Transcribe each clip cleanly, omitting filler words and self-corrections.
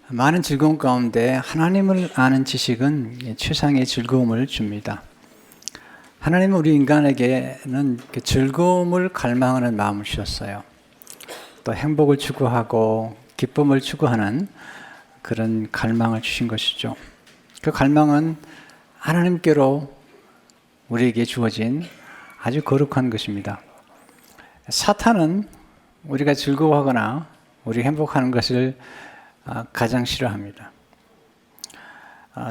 많은 즐거움 가운데 하나님을 아는 지식은 최상의 즐거움을 줍니다. 하나님은 우리 인간에게는 즐거움을 갈망하는 마음을 주셨어요. 또 행복을 추구하고 기쁨을 추구하는 그런 갈망을 주신 것이죠. 그 갈망은 하나님께로 우리에게 주어진 아주 거룩한 것입니다. 사탄은 우리가 즐거워하거나 우리 행복하는 것을 가장 싫어합니다.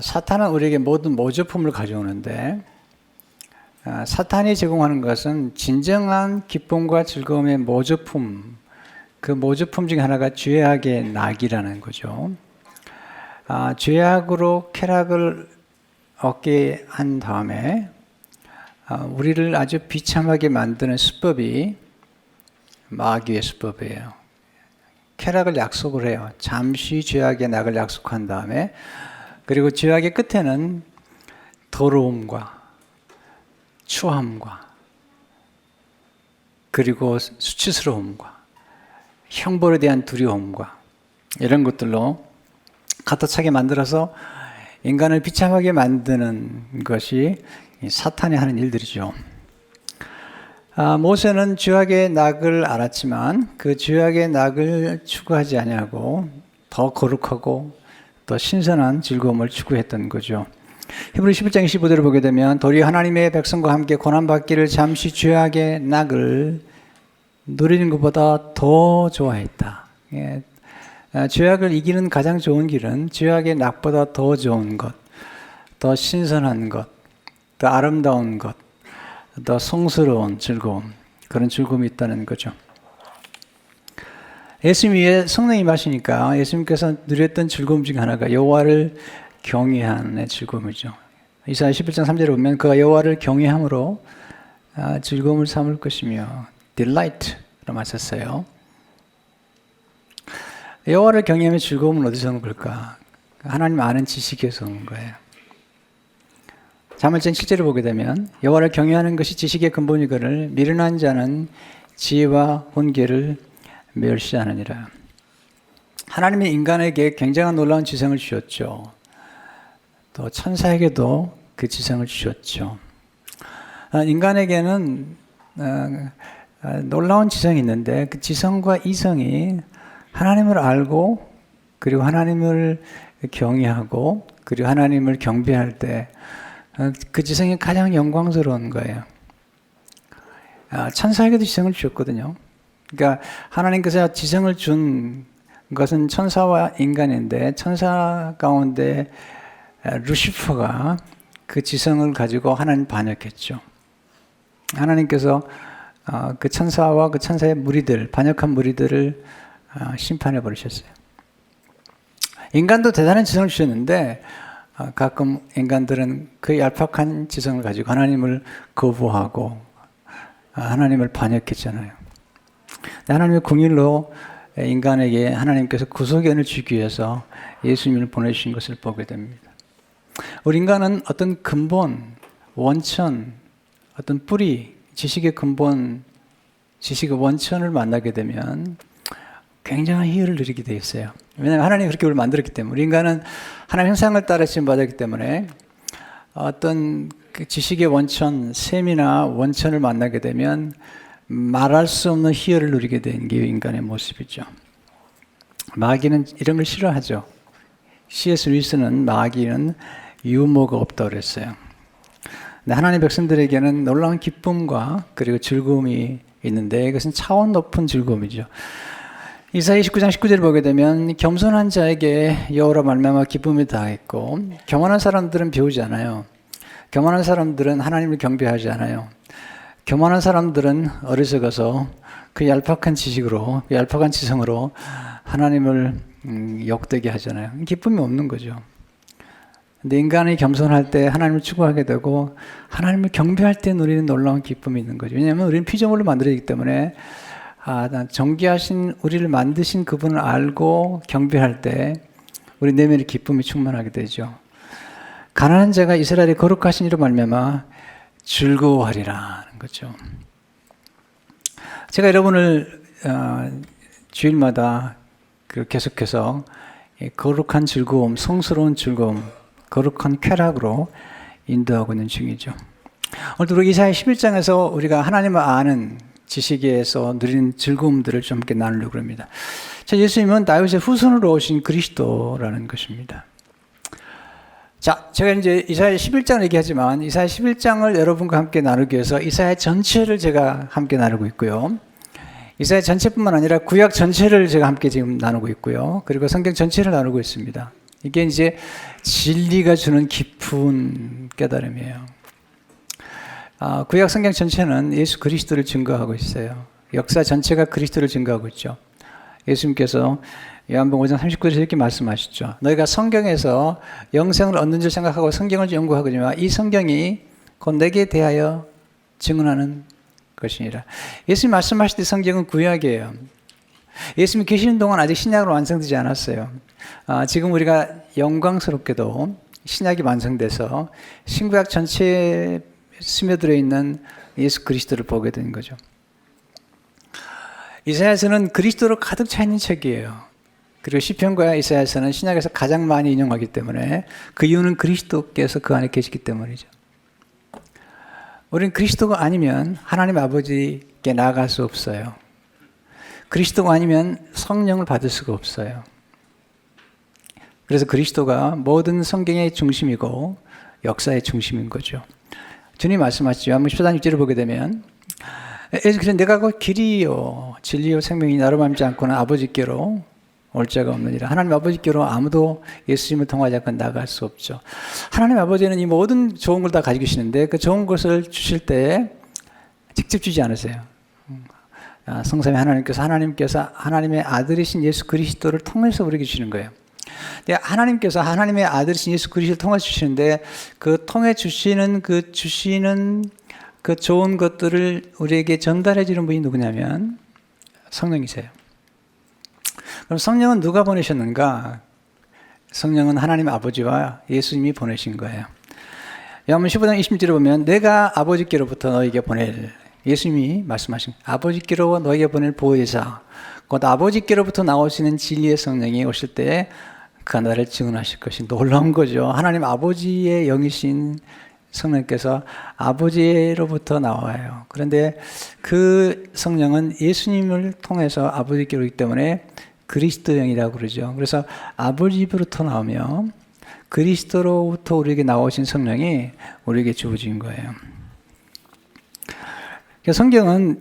사탄은 우리에게 모든 모조품을 가져오는데 사탄이 제공하는 것은 진정한 기쁨과 즐거움의 모조품, 그 모조품 중에 하나가 죄악의 낙이라는 거죠. 죄악으로 쾌락을 얻게 한 다음에 우리를 아주 비참하게 만드는 수법이 마귀의 수법이에요. 쾌락을 약속을 해요. 잠시 죄악의 낙을 약속한 다음에, 그리고 죄악의 끝에는 더러움과 추함과 그리고 수치스러움과 형벌에 대한 두려움과 이런 것들로 가득 차게 만들어서 인간을 비참하게 만드는 것이 사탄이 하는 일들이죠. 모세는 죄악의 낙을 알았지만 그 죄악의 낙을 추구하지 아니하고 더 거룩하고 더 신선한 즐거움을 추구했던 거죠. 히브리 11장 25절을 보게 되면 도리어 하나님의 백성과 함께 고난받기를 잠시 죄악의 낙을 누리는 것보다 더 좋아했다. 죄악을 이기는 가장 좋은 길은 죄악의 낙보다 더 좋은 것, 더 신선한 것, 더 아름다운 것, 더 성스러운 즐거움, 그런 즐거움이 있다는 거죠. 예수님 위에 성령이 임하시니까 예수님께서 누렸던 즐거움 중에 하나가 여호와를 경외하는 즐거움이죠. 이사야 11장 3절에 보면 그가 여호와를 경외함으로 즐거움을 삼을 것이며 delight로 맞췄어요. 여호와를 경외하면 즐거움은 어디서 오는 걸까? 하나님 아는 지식에서 오는 거예요. 자문전 7절을 보게 되면 여호와를 경외하는 것이 지식의 근본이거늘 미련한 자는 지혜와 훈계를 멸시하느니라. 하나님이 인간에게 굉장한 놀라운 지성을 주셨죠. 또 천사에게도 그 지성을 주셨죠. 인간에게는 놀라운 지성이 있는데 그 지성과 이성이 하나님을 알고 그리고 하나님을 경외하고 그리고 하나님을 경배할 때 그 지성이 가장 영광스러운 거예요. 천사에게도 지성을 주셨거든요. 그러니까 하나님께서 지성을 준 것은 천사와 인간인데 천사 가운데 루시퍼가 그 지성을 가지고 하나님 반역했죠. 하나님께서 그 천사와 그 천사의 무리들, 반역한 무리들을 심판해 버리셨어요. 인간도 대단한 지성을 주셨는데 가끔 인간들은 그 얄팍한 지성을 가지고 하나님을 거부하고 하나님을 반역했잖아요. 하나님의 긍휼로 인간에게 하나님께서 구속의 은을 주기 위해서 예수님을 보내주신 것을 보게 됩니다. 우리 인간은 어떤 근본, 원천, 어떤 뿌리, 지식의 근본, 지식의 원천을 만나게 되면 굉장한 희열을 누리게 되어 있어요. 왜냐하면 하나님이 그렇게 우리를 만들었기 때문에. 우리 인간은 하나님 형상을 따라 지음받았기 때문에 어떤 그 지식의 원천, 셈이나 원천을 만나게 되면 말할 수 없는 희열을 누리게 되는 게 인간의 모습이죠. 마귀는 이런 걸 싫어하죠. C.S. 루이스는 마귀는 유머가 없다고 그랬어요. 근데 하나님의 백성들에게는 놀라운 기쁨과 그리고 즐거움이 있는데 이것은 차원 높은 즐거움이죠. 이사야 29장 19절을 보게 되면 겸손한 자에게 여호와로 말미암아 기쁨이 다했고 교만한 사람들은 배우지 않아요. 교만한 사람들은 하나님을 경배하지 않아요. 교만한 사람들은 어리석어서 그 얄팍한 지식으로, 그 얄팍한 지성으로 하나님을 욕되게 하잖아요. 기쁨이 없는 거죠. 근데 인간이 겸손할 때 하나님을 추구하게 되고 하나님을 경배할 때 누리는 놀라운 기쁨이 있는 거죠. 왜냐하면 우리는 피조물로 만들어지기 때문에 정귀하신 우리를 만드신 그분을 알고 경배할 때 우리 내면의 기쁨이 충만하게 되죠. 가난한 자가 이스라엘의 거룩하신 이로 말미암아 즐거워하리라는 거죠. 제가 여러분을 주일마다 계속해서 거룩한 즐거움, 성스러운 즐거움, 거룩한 쾌락으로 인도하고 있는 중이죠. 오늘도 우리 이사야 11장에서 우리가 하나님을 아는 지식에서 누리는 즐거움들을 좀 함께 나누려고 합니다. 자, 예수님은 다윗의 후손으로 오신 그리스도라는 것입니다. 자, 제가 이제 이사야 11장을 얘기하지만 이사야 11장을 여러분과 함께 나누기 위해서 이사야 전체를 제가 함께 나누고 있고요. 이사야 전체뿐만 아니라 구약 전체를 제가 함께 지금 나누고 있고요. 그리고 성경 전체를 나누고 있습니다. 이게 이제 진리가 주는 깊은 깨달음이에요. 구약 성경 전체는 예수 그리스도를 증거하고 있어요. 역사 전체가 그리스도를 증거하고 있죠. 예수님께서 요한복음 5장 39절에서 이렇게 말씀하시죠. 너희가 성경에서 영생을 얻는 줄 생각하고 성경을 연구하거니와 이 성경이 곧 내게 대하여 증언하는 것이니라. 예수님 말씀하실 때 성경은 구약이에요. 예수님이 계시는 동안 아직 신약으로 완성되지 않았어요. 지금 우리가 영광스럽게도 신약이 완성돼서 신구약 전체에 스며들어 있는 예수 그리스도를 보게 된 거죠. 이사야서는 그리스도로 가득 차 있는 책이에요. 그리고 시편과 이사야서는 신약에서 가장 많이 인용하기 때문에 그 이유는 그리스도께서 그 안에 계시기 때문이죠. 우리는 그리스도가 아니면 하나님 아버지께 나아갈 수 없어요. 그리스도가 아니면 성령을 받을 수가 없어요. 그래서 그리스도가 모든 성경의 중심이고 역사의 중심인 거죠. 주님 말씀하시죠. 한번 14장 6절을 보게 되면 그래서 내가 그 길이요 진리요 생명이 나로 맘지 않고는 아버지께로 올 자가 없느니라. 하나님 아버지께로 아무도 예수님을 통하지 않고 나갈 수 없죠. 하나님 아버지는 이 모든 좋은 걸 다 가지고 계시는데 그 좋은 것을 주실 때 직접 주지 않으세요. 성삼위 하나님께서 하나님의 아들이신 예수 그리스도를 통해서 우리에게 주시는 거예요. 하나님께서 하나님의 아들이신 예수 그리스도를 통해 주시는데 그 통해 주시는 그 좋은 것들을 우리에게 전달해 주는 분이 누구냐면 성령이세요. 그럼 성령은 누가 보내셨는가? 성령은 하나님 아버지와 예수님이 보내신 거예요. 요한복음 15장 20절에 보면 내가 아버지께로부터 너에게 보낼 예수님이 말씀하신 아버지께로 너에게 보낼 보혜사 곧 아버지께로부터 나오시는 진리의 성령이 오실 때 그 나를 증언하실 것이 놀라운 거죠. 하나님 아버지의 영이신 성령께서 아버지로부터 나와요. 그런데 그 성령은 예수님을 통해서 아버지께로 오기 때문에 그리스도 영이라고 그러죠. 그래서 아버지로부터 나오며 그리스도로부터 우리에게 나오신 성령이 우리에게 주어진 거예요. 성경은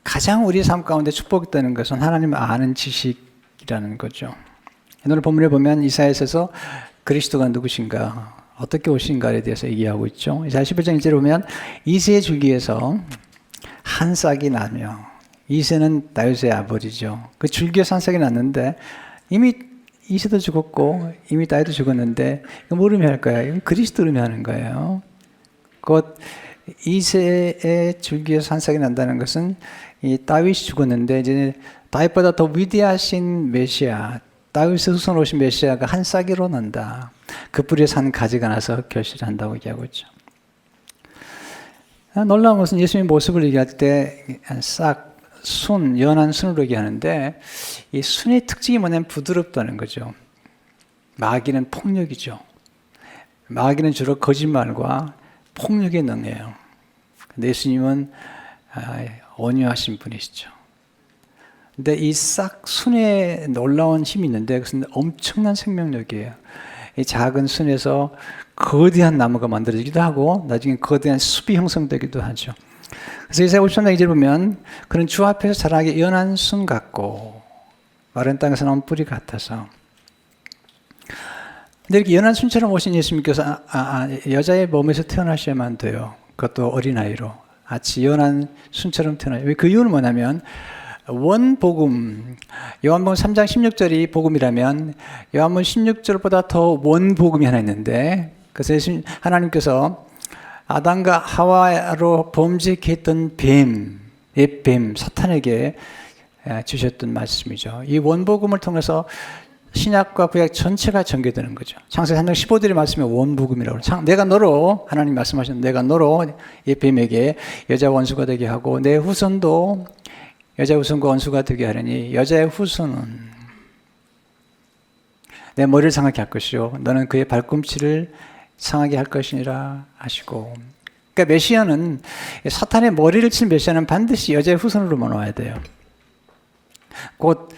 가장 우리 삶 가운데 축복되는 것은 하나님을 아는 지식이라는 거죠. 오늘 본문에 보면 이사야서에서 그리스도가 누구신가, 어떻게 오신가에 대해서 얘기하고 있죠. 이사야 11장 1절에 보면 이새의 줄기에서 한 싹이 나며, 이새는 다윗의 아버지죠. 그 줄기에서 한 싹이 났는데 이미 이새도 죽었고 이미 다윗도 죽었는데 이거 뭘 의미할 거예요? 그리스도를 의미하는 거예요. 곧 이새의 줄기에서 한 싹이 난다는 것은 이 다윗이 죽었는데 이제 다윗보다 더 위대하신 메시아, 다윗의 후손 오신 메시아가 한 싹이로 난다. 그 뿌리에서 한 가지가 나서 결실한다고 얘기하고 있죠. 놀라운 것은 예수님의 모습을 얘기할 때 싹, 순, 연한 순으로 얘기하는데 이 순의 특징이 뭐냐면 부드럽다는 거죠. 마귀는 폭력이죠. 마귀는 주로 거짓말과 폭력에 능해요. 근데 예수님은 온유하신 분이시죠. 근데 이 싹 순에 놀라운 힘이 있는데 그것은 엄청난 생명력이에요. 이 작은 순에서 거대한 나무가 만들어지기도 하고 나중에 거대한 숲이 형성되기도 하죠. 그래서 이사야 53장 2절 보면 그는 주 앞에서 자라게 연한 순 같고 마른 땅에서 나온 뿌리 같아서. 근데 이렇게 연한 순처럼 오신 예수님께서 여자의 몸에서 태어나셔야만 돼요. 그것도 어린아이로. 아치 연한 순처럼 태어나요. 그 이유는 뭐냐면 원복음, 요한복음 3장 16절이 복음이라면 요한복음 16절보다 더 원복음이 하나 있는데, 그래서 하나님께서 아담과 하와로 범죄케 했던 뱀, 사탄에게 주셨던 말씀이죠. 이 원복음을 통해서 신약과 구약 전체가 전개되는 거죠. 창세기 3장 15절의 말씀이 원복음이라고 해요. 내가 너로, 하나님 말씀하신 내가 너로 이 뱀에게 여자 원수가 되게 하고 내 후손도 여자 후손과 원수가 되게 하려니 여자의 후손은 내 머리를 상하게 할 것이요 너는 그의 발꿈치를 상하게 할 것이니라 하시고. 그러니까 메시아는, 사탄의 머리를 친 메시아는 반드시 여자의 후손으로만 와야 돼요. 곧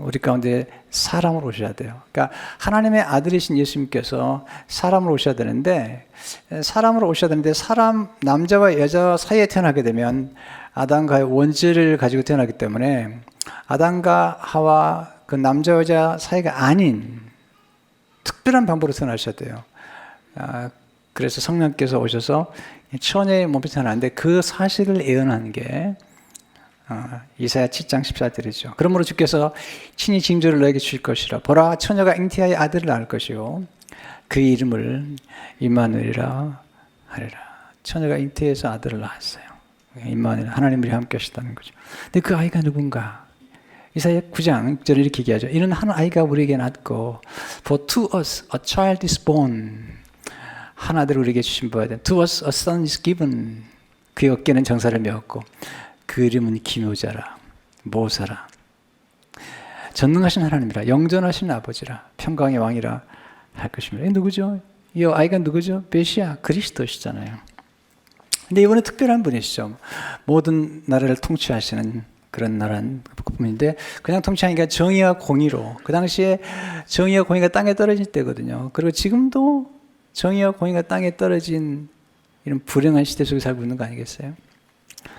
우리 가운데 사람으로 오셔야 돼요. 그러니까 하나님의 아들이신 예수님께서 사람으로 오셔야 되는데, 사람, 남자와 여자 사이에 태어나게 되면 아담과의 원죄를 가지고 태어나기 때문에 아담과 하와 그 남자 여자 사이가 아닌 특별한 방법으로 태어나셔야 돼요. 그래서 성령께서 오셔서 처녀의 몸에 태어나는데 그 사실을 예언하는 게 이사야 7장 14절이죠. 그러므로 주께서 친히 징조를 너에게 주실 것이라. 보라, 처녀가 잉태하여 아들을 낳을 것이요 그 이름을 임마누엘이라 하리라. 처녀가 잉태해서 아들을 낳았어요. 임마누엘, 하나님이 함께 하시다는 거죠. 근데 그 아이가 누군가? 이사야 9장 6절에 이렇게 얘기하죠. 이는 한 아이가 우리에게 낳고 For to us a child is born. 한 아들 우리에게 주신 바야 돼. To us a son is given. 그의 어깨는 정사를 메었고 그 이름은 기묘자라, 모사라. 전능하신 하나님이라, 영존하신 아버지라, 평강의 왕이라 할 것입니다. 이 누구죠? 이 아이가 누구죠? 메시아, 그리스도시잖아요. 근데 이번에 특별한 분이시죠. 모든 나라를 통치하시는 그런 나라는 분인데, 그냥 통치하니까 정의와 공의로, 그 당시에 정의와 공의가 땅에 떨어질 때거든요. 그리고 지금도 정의와 공의가 땅에 떨어진 이런 불행한 시대 속에 살고 있는 거 아니겠어요?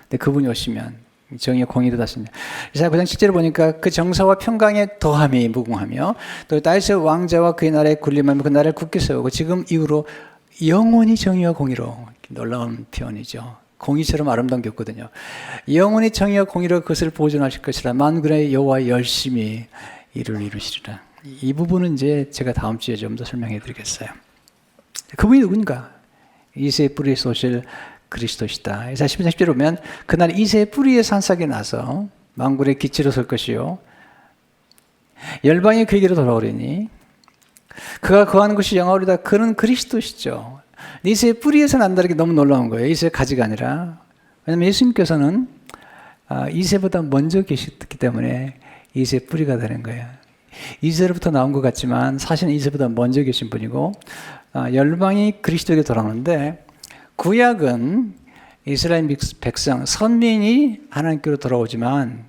근데 그분이 오시면 정의와 공의도 다십니다. 이사야 9장 7절을 보니까 그 정사와 평강의 더함이 무궁하며 또 다윗의 왕자와 그의 나라에 군림하며 그 나라를 굳게 세우고 지금 이후로 영원히 정의와 공의로. 놀라운 표현이죠. 공의처럼 아름다운 게 없거든요. 영원히 정의와 공의로 그것을 보존하실 것이라. 만군의 여호와 열심히 이를 이루시리라. 이 부분은 이제 제가 다음 주에 좀 더 설명해 드리겠어요. 그분이 누군가? 이새의 뿌리에서 오실 그리스도시다. 이사야 10장 10절에 보면 그날 이새의 뿌리에서 한 싹이 나서 만군의 기치로 설 것이요 열방이 그에게로 돌아오리니 그가 거하는 것이 영화로다. 그는 그리스도시죠. 이새의 뿌리에서 난다는 게 너무 놀라운 거예요. 이새의 가지가 아니라. 왜냐하면 예수님께서는 이새보다 먼저 계셨기 때문에 이새의 뿌리가 되는 거예요. 이새로부터 나온 것 같지만 사실은 이새보다 먼저 계신 분이고 열방이 그리스도에게 돌아오는데 구약은 이스라엘 백성, 선민이 하나님께로 돌아오지만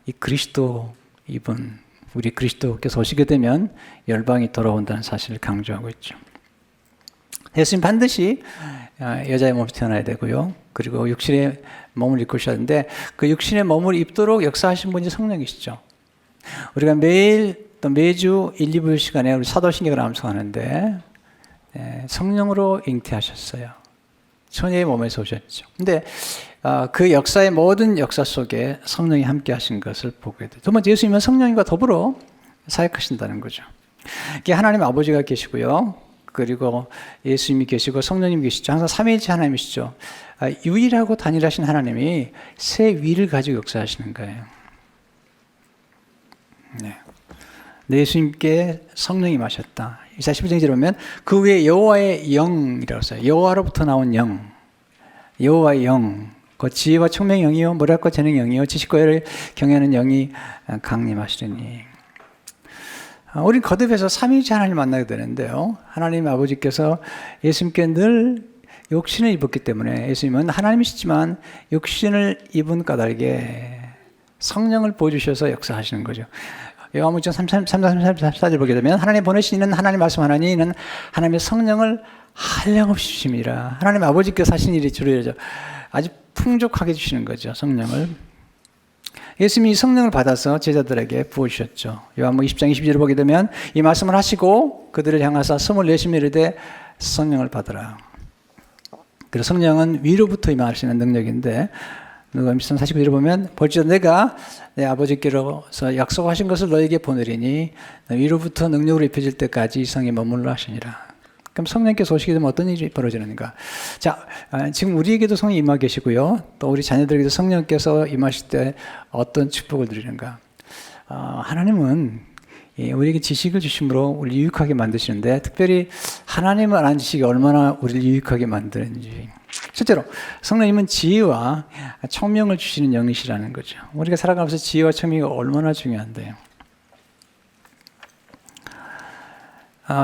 이 그리스도 이분, 우리 그리스도께서 오시게 되면 열방이 돌아온다는 사실을 강조하고 있죠. 예수님 반드시 여자의 몸에 태어나야 되고요. 그리고 육신의 몸을 입고 오셔야 하는데 그 육신의 몸을 입도록 역사하신 분이 성령이시죠. 우리가 매일 또 매주 1, 2부 시간에 우리 사도신경을 암송하는데 성령으로 잉태하셨어요. 처녀의 몸에서 오셨죠. 근데 그 역사의 모든 역사 속에 성령이 함께 하신 것을 보게 돼요. 두 번째, 예수님은 성령님과 더불어 사역하신다는 거죠. 이게 하나님 아버지가 계시고요. 그리고 예수님이 계시고 성령님이 계시죠. 항상 삼위일체 하나님이시죠. 유일하고 단일하신 하나님이 세 위를 가지고 역사하시는 거예요. 네. 예수님께 성령이 임하셨다. 이사야 11장에 보면 그 위에 여호와의 영이라고 써요. 여호와로부터 나온 영. 여호와의 영. 그 지혜와 총명의 영이요 모략과 재능의 영이요 지식과 의를 경외하는 영이 강림하시리니. 우린 거듭해서 삼위일체 하나님을 만나게 되는데요. 하나님 아버지께서 예수님께 늘 육신을 입었기 때문에 예수님은 하나님이시지만 육신을 입은 까닭에 성령을 보여주셔서 역사하시는 거죠. 요한복음 3절 보게 되면 하나님 보내시는 하나님 말씀하나니 이는 하나님의 성령을 한량없이 주십니다. 하나님 아버지께서 하신 일이 주로 이러죠. 아주 풍족하게 주시는 거죠. 성령을. 예수님이 성령을 받아서 제자들에게 부어주셨죠. 요한복음 20장 22절을 보게 되면 이 말씀을 하시고 그들을 향하사 숨을 내쉬며 이르되 성령을 받으라. 그리고 성령은 위로부터 임하시는 능력인데 누가복음 13장 49절을 보면 볼지어다 내가 내 아버지께로서 약속하신 것을 너에게 보내리니 위로부터 능력으로 입혀질 때까지 이 성에 머물러 하시니라. 그럼 성령께서 오시게 되면 어떤 일이 벌어지는가? 자, 지금 우리에게도 성령이 임하 계시고요. 또 우리 자녀들에게도 성령께서 임하실 때 어떤 축복을 드리는가? 하나님은 우리에게 지식을 주심으로 우리를 유익하게 만드시는데 특별히 하나님을 아는 지식이 얼마나 우리를 유익하게 만드는지. 실제로 성령님은 지혜와 총명을 주시는 영이시라는 거죠. 우리가 살아가면서 지혜와 총명이 얼마나 중요한데요.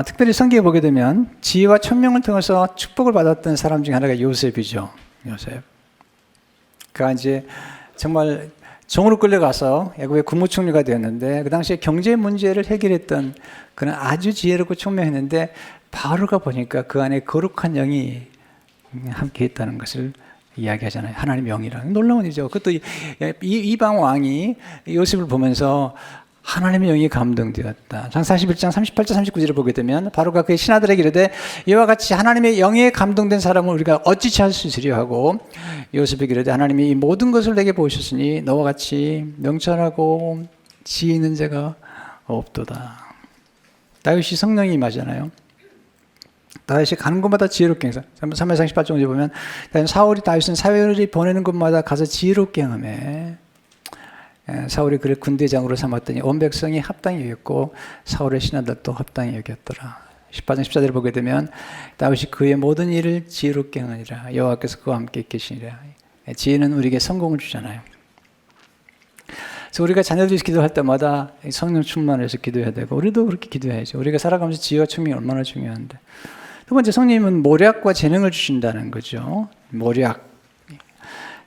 특별히 성경에 보게 되면 지혜와 천명을 통해서 축복을 받았던 사람 중에 하나가 요셉이죠. 요셉. 그가 이제 정말 종으로 끌려가서 애굽의 국무총리가 되었는데 그 당시에 경제 문제를 해결했던 그는 아주 지혜롭고 총명했는데 바로가 보니까 그 안에 거룩한 영이 함께 있다는 것을 이야기하잖아요. 하나님의 영이라는 놀라운 일이죠. 그것도 이방 왕이 요셉을 보면서 하나님의 영이 감동되었다. 장 41장 38절 39절을 보게 되면 바로가 그의 신하들에게 이르되 이와 같이 하나님의 영에 감동된 사람을 우리가 어찌 찾을 수 있으려 하고 요셉에게 이르되 하나님이 이 모든 것을 내게 보이셨으니 너와 같이 명철하고 지혜 있는 자가 없도다. 다윗이 성령이 임하잖아요. 다윗이 가는 곳마다 지혜롭게 행사. 3장 18절에 보면 다윗은 사울이 보내는 곳마다 가서 지혜롭게 행하며 사울이 그를 군대장으로 삼았더니 온 백성이 합당히 여겼고 사울의 신하들도 합당히 여겼더라. 18장 14절을 보게 되면 다윗이 그의 모든 일을 지혜롭게 행하니라. 여호와께서 그와 함께 계시니라. 지혜는 우리에게 성공을 주잖아요. 그래서 우리가 자녀들이 기도할 때마다 성령 충만해서 기도해야 되고 우리도 그렇게 기도해야죠. 우리가 살아가면서 지혜와 총명이 얼마나 중요한데. 두 번째, 성령님은 모략과 재능을 주신다는 거죠. 모략.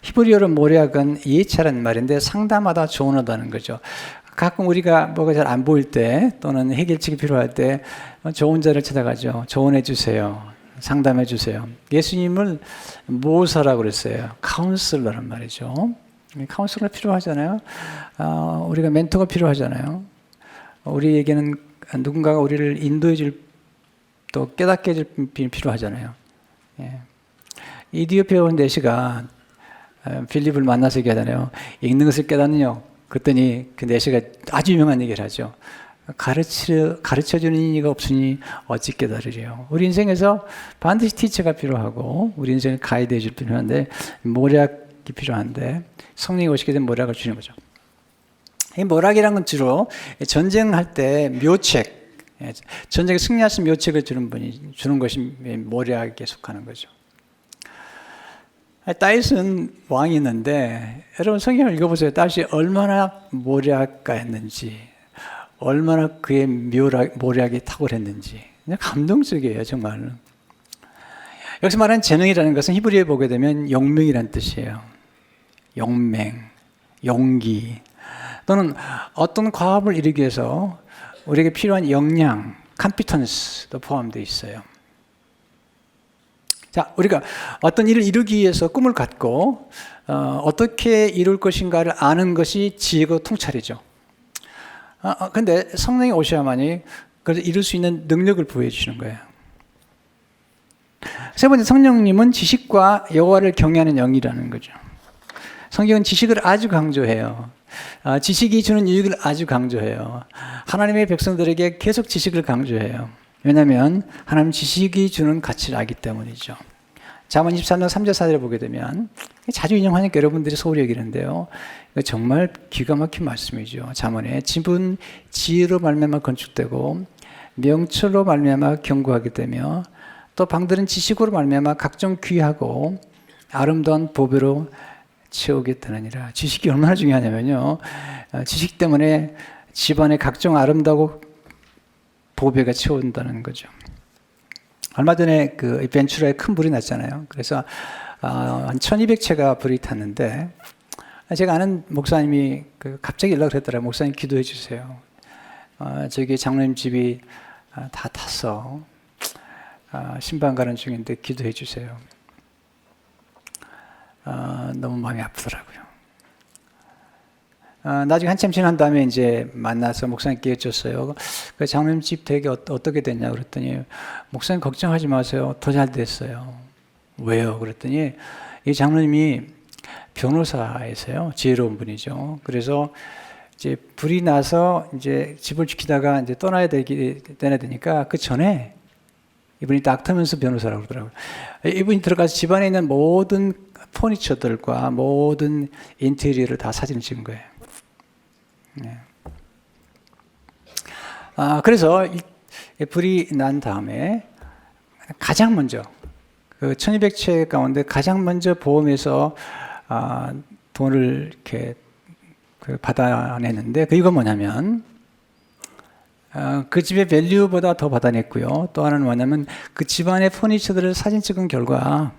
히브리어로 모략은 예체라는 말인데 상담하다 조언하다는 거죠. 가끔 우리가 뭐가 잘 안 보일 때 또는 해결책이 필요할 때 좋은 자를 찾아가죠. 조언해 주세요. 상담해 주세요. 예수님을 모사라고 그랬어요. 카운슬러란 말이죠. 카운슬러가 필요하잖아요. 우리가 멘토가 필요하잖아요. 우리에게는 누군가가 우리를 인도해 줄 또 깨닫게 해줄 분이 필요하잖아요. 예. 이디오피아 온 내시가 필립을 만나서 얘기하잖아요. 읽는 것을 깨닫느냐? 그랬더니 그 내시가 아주 유명한 얘기를 하죠. 가르쳐주는 이가 없으니 어찌 깨달으리요. 우리 인생에서 반드시 티처가 필요하고 우리 인생을 가이드 해줄 필요한데 모략이 필요한데 성령이 오시게 되면 모략을 주는 거죠. 이 모략이라는 건 주로 전쟁할 때 묘책, 전쟁에 승리할 수 있는 묘책을 주는 것이 모략에 속하는 거죠. 다윗은 왕이 있는데 여러분 성경을 읽어보세요. 다윗이 얼마나 모략가였는지, 얼마나 그의 모략이 탁월했는지 감동적이에요. 정말. 여기서 말하는 재능이라는 것은 히브리어에 보게 되면 용맹이라는 뜻이에요. 용맹, 용기 또는 어떤 과업을 이루기 위해서 우리에게 필요한 역량, 컴피턴스도 포함되어 있어요. 자, 우리가 어떤 일을 이루기 위해서 꿈을 갖고 어떻게 이룰 것인가를 아는 것이 지혜고 통찰이죠. 근데 성령이 오셔야만이 그래서 이룰 수 있는 능력을 부여해 주시는 거예요. 세 번째, 성령님은 지식과 여호와를 경외하는 영이라는 거죠. 성경은 지식을 아주 강조해요. 지식이 주는 유익을 아주 강조해요. 하나님의 백성들에게 계속 지식을 강조해요. 왜냐하면 하나님 지식이 주는 가치를 알기 때문이죠. 잠언 23장 3절 4절을 보게 되면 자주 인용하니까 여러분들이 소홀히 여기는데요. 정말 기가 막힌 말씀이죠. 잠언에 집은 지혜로 말미암아 건축되고 명철로 말미암아 견고하게 되며 또 방들은 지식으로 말미암아 각종 귀하고 아름다운 보배로 채우게 되느니라. 지식이 얼마나 중요하냐면요. 지식 때문에 집안에 각종 아름다고 보배가 채운다는 거죠. 얼마 전에 그 벤츄라에 큰 불이 났잖아요. 그래서 한 1200채가 불이 탔는데 제가 아는 목사님이 갑자기 연락을 했더라고요. 목사님 기도해 주세요. 저기 장로님 집이 다 탔어. 신방 가는 중인데 기도해 주세요. 너무 마음이 아프더라고요. 나중에 한참 지난 다음에 이제 만나서 목사님께 여쭸어요. 그 장로님 집 되게 어떻게 됐냐 그랬더니 목사님 걱정하지 마세요. 더 잘 됐어요. 왜요? 그랬더니 이 장로님이 변호사이세요. 지혜로운 분이죠. 그래서 이제 불이 나서 이제 집을 지키다가 이제 떠나야 되니까 그 전에 이분이 닥터면스 변호사라고 그러더라고요. 이분이 들어가서 집안에 있는 모든 포니처들과 모든 인테리어를 다 사진을 찍은 거예요. 네. 그래서 불이 난 다음에 가장 먼저 그 1200채 가운데 가장 먼저 보험에서 돈을 이렇게 받아냈는데 그 이거 뭐냐면 그 집의 밸류보다 더 받아냈고요. 또 하나는 뭐냐면 그 집안의 퍼니처들을 사진 찍은 결과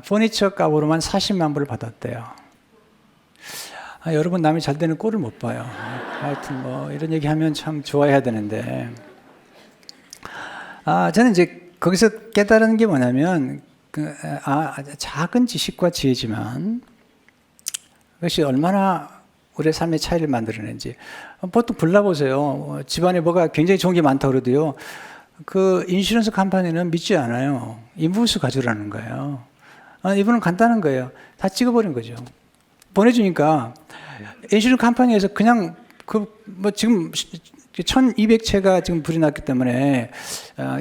퍼니처 값으로만 40만 불을 받았대요. 여러분 남이 잘 되는 꼴을 못 봐요. 하여튼 뭐 이런 얘기하면 참 좋아해야 되는데 저는 이제 거기서 깨달은 게 뭐냐면 작은 지식과 지혜지만 그것이 얼마나 우리의 삶의 차이를 만들어내는지. 보통 불러보세요. 집안에 뭐가 굉장히 좋은 게 많다고 그러도요. 그 인슈런스 컴퍼니는 믿지 않아요. 인부수 가져라는 거예요. 이분은 간단한 거예요. 다 찍어버린 거죠. 보내주니까 인슈런스 컴퍼니에서 그냥 지금 1200채가 지금 불이 났기 때문에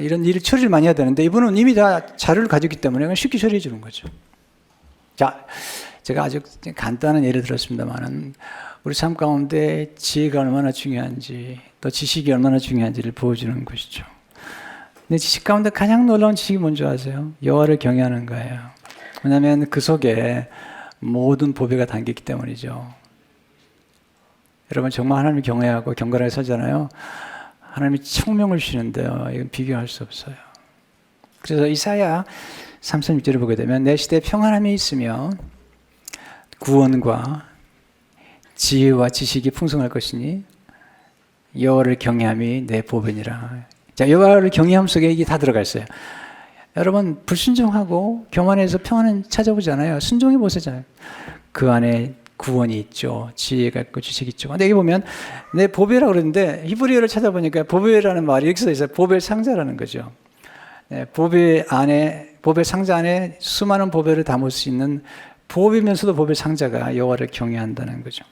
이런 일을 처리를 많이 해야 되는데 이분은 이미 다 자료를 가졌기 때문에 그냥 쉽게 처리해 주는 거죠. 자, 제가 아주 간단한 예를 들었습니다만은 우리 삶 가운데 지혜가 얼마나 중요한지 또 지식이 얼마나 중요한지를 보여주는 것이죠. 근데 지식 가운데 가장 놀라운 지식이 뭔지 아세요? 여호와를 경외하는 거예요. 왜냐하면 그 속에 모든 보배가 담겼기 때문이죠. 여러분 정말 하나님을 경외하고 경건하게 살잖아요. 하나님이 청명을 주시는데요. 이건 비교할 수 없어요. 그래서 이사야 36절을 보게 되면 내 시대에 평안함이 있으며 구원과 지혜와 지식이 풍성할 것이니 여호와를 경외함이 내 보배니라. 자, 여호와를 경외함 속에 이게 다 들어가 있어요. 여러분 불순종하고 교만해서 평안은 찾아보잖아요. 순종해 보세요. 그 안에 구원이 있죠. 지혜가 있고 지식이 있죠. 근데 여기 보면 내 보배라고 그러는데 히브리어를 찾아보니까 보배라는 말이 여기 써 있어요. 보배 상자라는 거죠. 보배 상자 안에 수많은 보배를 담을 수 있는 보배면서도 보배 상자가 여호와를 경외한다는 거죠.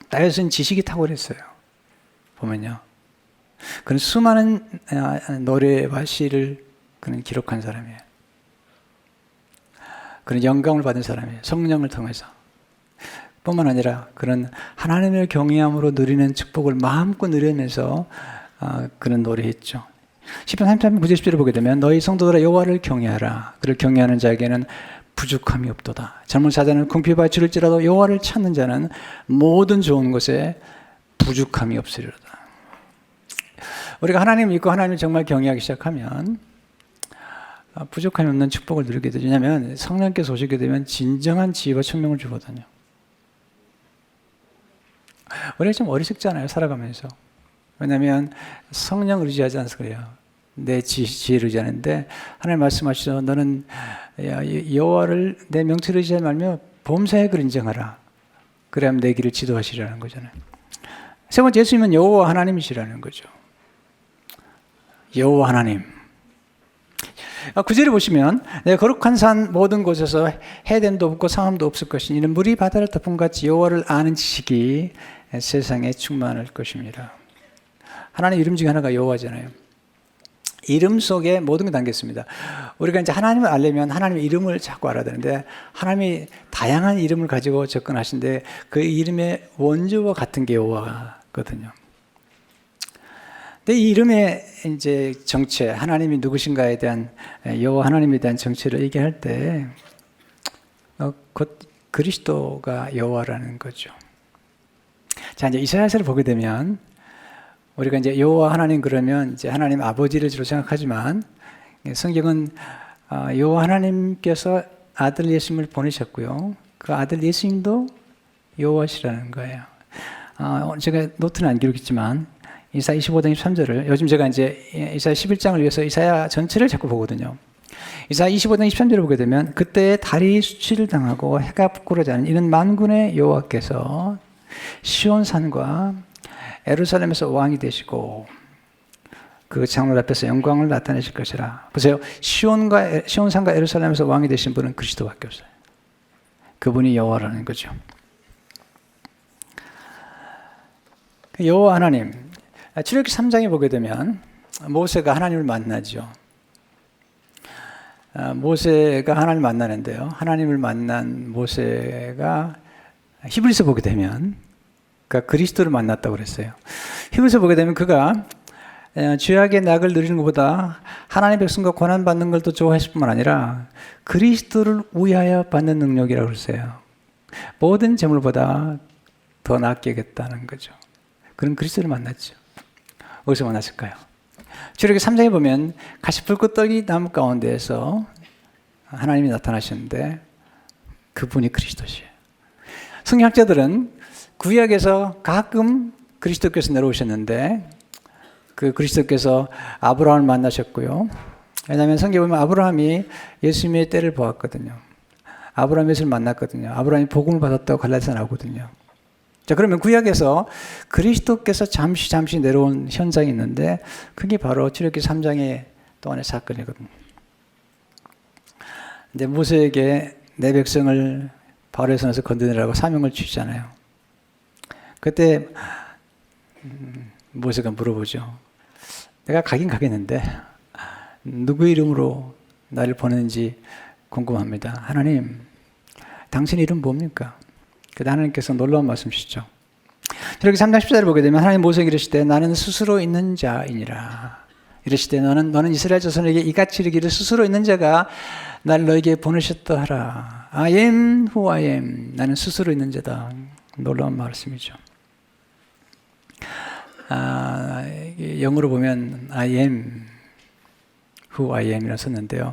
다윗은 지식이 탁월했어요. 보면요. 그는 수많은 노래와 시를 그는 기록한 사람이에요. 그는 영감을 받은 사람이에요. 성령을 통해서. 뿐만 아니라 그는 하나님을 경외함으로 누리는 축복을 마음껏 누리면서 그는 노래했죠. 시편 33편 9절 10절을 보게 되면 너희 성도들아 여호와를 경외하라. 그를 경외하는 자에게는 부족함이 없도다. 젊은 사자는 궁핍에 줄일지라도 여호와를 찾는 자는 모든 좋은 것에 부족함이 없으리로다. 우리가 하나님을 믿고 하나님을 정말 경외하기 시작하면 부족함이 없는 축복을 누리게 되죠. 왜냐하면 성령께서 오시게 되면 진정한 지혜와 총명을 주거든요. 우리가 좀 어리석잖아요. 살아가면서. 왜냐하면 성령을 의지하지 않아서 그래요. 내 지혜를 의지하는데 하나님 말씀하시죠. 너는 여호와를 내 명체를 의지하지 말며 범사에 그를 인정하라. 그래야 내 길을 지도하시라는 거잖아요. 세 번째 예수님은 여호와 하나님이시라는 거죠. 여호와 하나님. 구절을 보시면 내 거룩한 산 모든 곳에서 해됨도 없고 상함도 없을 것이니 이는 물이 바다를 덮은 같이 여호와를 아는 지식이 세상에 충만할 것입니다. 하나님 이름 중에 하나가 여호와잖아요. 이름 속에 모든 게 담겨 있습니다. 우리가 이제 하나님을 알려면 하나님의 이름을 자꾸 알아야 되는데 하나님이 다양한 이름을 가지고 접근하신데 그 이름의 원조와 같은 게 여호와거든요. 근데 이 이름의 이제 정체, 하나님이 누구신가에 대한 여호와 하나님에 대한 정체를 얘기할 때 곧 그리스도가 여호와라는 거죠. 자, 이제 이사야서를 보게 되면 우리가 이제 여호와 하나님 그러면 이제 하나님 아버지를 주로 생각하지만 성경은 여호와 하나님께서 아들 예수님을 보내셨고요. 그 아들 예수님도 여호와시라는 거예요. 제가 노트는 안 기록했지만 이사야 25장 23절을 요즘 제가 이제 이사야 11장을 위해서 이사야 전체를 자꾸 보거든요. 이사야 25장 23절을 보게 되면 그때 달이 수치를 당하고 해가 부끄러지 않은 이는 만군의 여호와께서 시온산과 예루살렘에서 왕이 되시고 그 장로 앞에서 영광을 나타내실 것이라. 보세요. 시온산과 예루살렘에서 왕이 되신 분은 그리스도밖에 없어요. 그분이 여호와라는 거죠. 여호와 하나님. 출애굽기 3장에 보게 되면 모세가 하나님을 만나죠. 모세가 하나님을 만나는데요. 하나님을 만난 모세가 히브리서 보게 되면 그가 그리스도를 만났다고 그랬어요. 히브리서 보게 되면 그가 죄악의 낙을 누리는 것보다 하나님의 백성과 고난받는 걸 더 좋아했을 뿐만 아니라 그리스도를 위하여 받는 능력이라고 그랬어요. 모든 재물보다 더 낫게 하겠다는 거죠. 그런 그리스도를 만났죠. 어디서 만났을까요? 출애굽기 3장에 보면 가시불꽃 떨기 나무 가운데에서 하나님이 나타나셨는데 그분이 그리스도시에요. 성경학자들은 구약에서 가끔 그리스도께서 내려오셨는데 그 그리스도께서 아브라함을 만나셨고요. 왜냐하면 성경에 보면 아브라함이 예수님의 때를 보았거든요. 아브라함이 예수를 만났거든요. 아브라함이 복음을 받았다고 갈라디아서 나오거든요. 자, 그러면 구약에서 그리스도께서 잠시 내려온 현장이 있는데 그게 바로 출애굽기 3장의 동안의 사건이거든요. 이제 모세에게 내 백성을 바로의 손에서 건드리라고 사명을 주시잖아요. 그때 모세가 물어보죠. 내가 가긴 가겠는데 누구 이름으로 나를 보내는지 궁금합니다. 하나님, 당신 이름 뭡니까? 그때 하나님께서 놀라운 말씀 주시죠. 이렇게 3장 14절을 보게 되면 하나님 모세에게 이르시되 나는 스스로 있는 자이니라. 이르시되 너는 이스라엘 자손에게 이같이 이르기를 스스로 있는 자가 나를 너에게 보내셨다 하라. I am who I am. 나는 스스로 있는 자다. 놀라운 말씀이죠. 영어로 보면 I am who I am 이라고 썼는데요.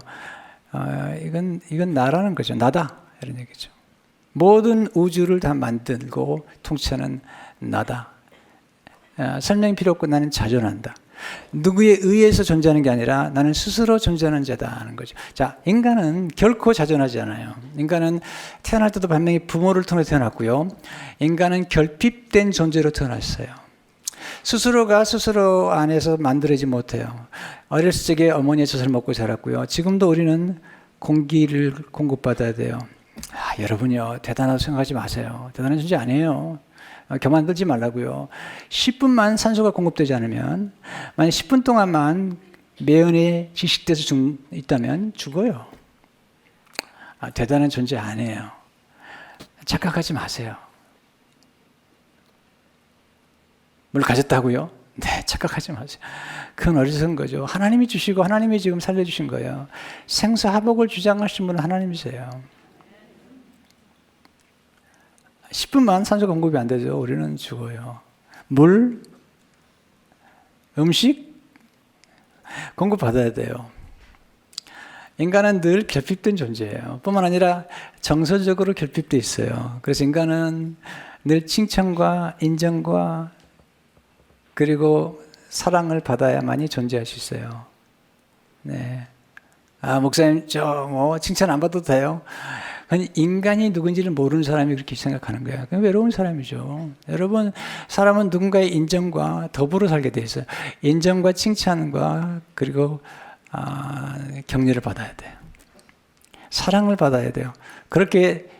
이건 나라는 거죠. 나다. 이런 얘기죠. 모든 우주를 다 만들고 통치하는 나다. 설명이 필요 없고 나는 자존한다. 누구에 의해서 존재하는 게 아니라 나는 스스로 존재하는 자다 하는 거죠. 자, 인간은 결코 자존하지 않아요. 인간은 태어날 때도 분명히 부모를 통해 태어났고요. 인간은 결핍된 존재로 태어났어요. 스스로가 스스로 안에서 만들어지지 못해요. 어렸을 적에 어머니의 젖을 먹고 자랐고요. 지금도 우리는 공기를 공급받아야 돼요. 여러분요, 대단하다고 생각하지 마세요. 대단한 존재 아니에요. 교만 들지 말라고요. 10분만 산소가 공급되지 않으면, 만약 10분 동안만 매연에 질식돼서 있다면 죽어요. 대단한 존재 아니에요. 착각하지 마세요. 뭘 가졌다고요? 네, 착각하지 마세요. 그건 어리석은 거죠. 하나님이 주시고 하나님이 지금 살려주신 거예요. 생사화복을 주장하신 분은 하나님이세요. 10분만 산소 공급이 안 되죠. 우리는 죽어요. 물, 음식 공급받아야 돼요. 인간은 늘 결핍된 존재예요. 뿐만 아니라 정서적으로 결핍되어 있어요. 그래서 인간은 늘 칭찬과 인정과 그리고 사랑을 받아야만이 존재할 수 있어요. 네. 목사님, 칭찬 안 받아도 돼요? 인간이 누군지를 모르는 사람이 그렇게 생각하는 거예요. 그냥 외로운 사람이죠. 여러분, 사람은 누군가의 인정과 더불어 살게 돼 있어요. 인정과 칭찬과 그리고 격려를 받아야 돼요. 사랑을 받아야 돼요. 그렇게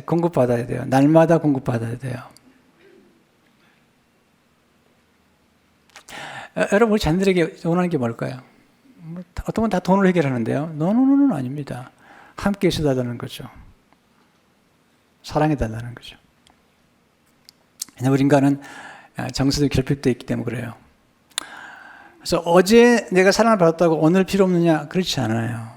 공급받아야 돼요. 날마다 공급받아야 돼요. 여러분, 우리 자녀들에게 원하는 게 뭘까요? 어떤 건 다 돈을 해결하는데요. 노노노는 아닙니다. 함께 있어달라는 거죠. 사랑해달라는 거죠. 왜냐하면 우리 인간은 정서도 결핍되어 있기 때문에 그래요. 그래서 어제 내가 사랑을 받았다고 오늘 필요 없느냐? 그렇지 않아요.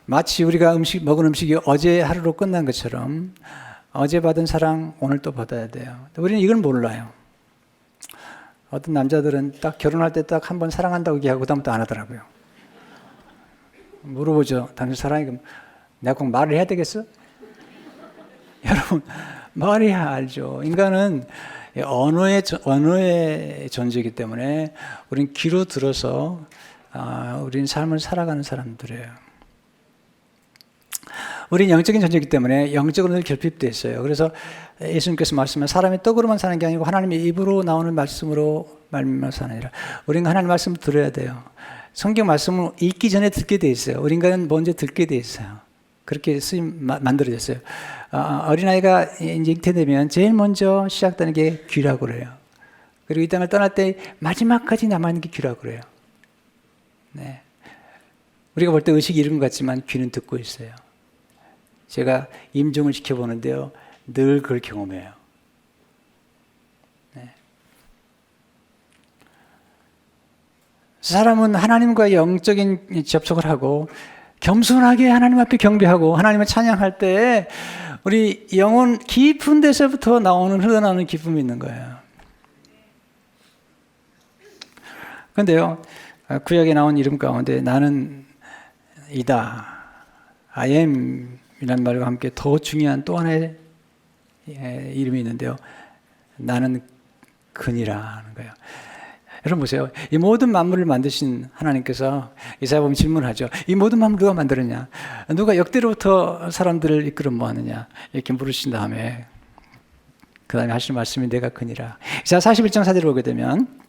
마치 우리가 먹은 음식이 어제 하루로 끝난 것처럼 어제 받은 사랑 오늘 또 받아야 돼요. 우리는 이걸 몰라요. 어떤 남자들은 딱 결혼할 때 딱 한 번 사랑한다고 얘기하고 그다음부터 안 하더라고요. 물어보죠. 당신 사랑해? 그럼 내가 꼭 말을 해야 되겠어? 여러분, 말해야 알죠. 인간은 언어의 존재이기 때문에 우린 귀로 들어서 우린 삶을 살아가는 사람들이에요. 우린 영적인 존재이기 때문에 영적으로 늘 결핍되어 있어요. 그래서 예수님께서 말씀하신 사람이 떡으로만 사는 게 아니고 하나님의 입으로 나오는 말씀으로 말미암아 사느니라. 우리는 하나님 말씀을 들어야 돼요. 성경 말씀을 읽기 전에 듣게 돼 있어요. 우리 인간은 먼저 듣게 돼 있어요. 그렇게 만들어졌어요. 어린아이가 이제 잉태되면 제일 먼저 시작되는 게 귀라고 그래요. 그리고 이 땅을 떠날 때 마지막까지 남아있는 게 귀라고 그래요. 네. 우리가 볼 때 의식이 이런 것 같지만 귀는 듣고 있어요. 제가 임종을 지켜보는데요. 늘 그걸 경험해요. 네. 사람은 하나님과 영적인 접촉을 하고 겸손하게 하나님 앞에 경배하고 하나님을 찬양할 때 우리 영혼 깊은 데서부터 흘러나오는 기쁨이 있는 거예요. 근데요, 구약에 나온 이름 가운데 나는 이다, I am 이라는 말과 함께 더 중요한 또 하나의 이름이 있는데요. 나는 그니라는 거예요. 여러분 보세요. 이 모든 만물을 만드신 하나님께서 이사야 보면 질문하죠. 이 모든 만물 누가 만들었냐? 누가 역대로부터 사람들을 이끌어 모았느냐? 이렇게 물으신 다음에 그 다음에 하시는 말씀이 내가 그니라. 이사야 41장 4절을 보게 되면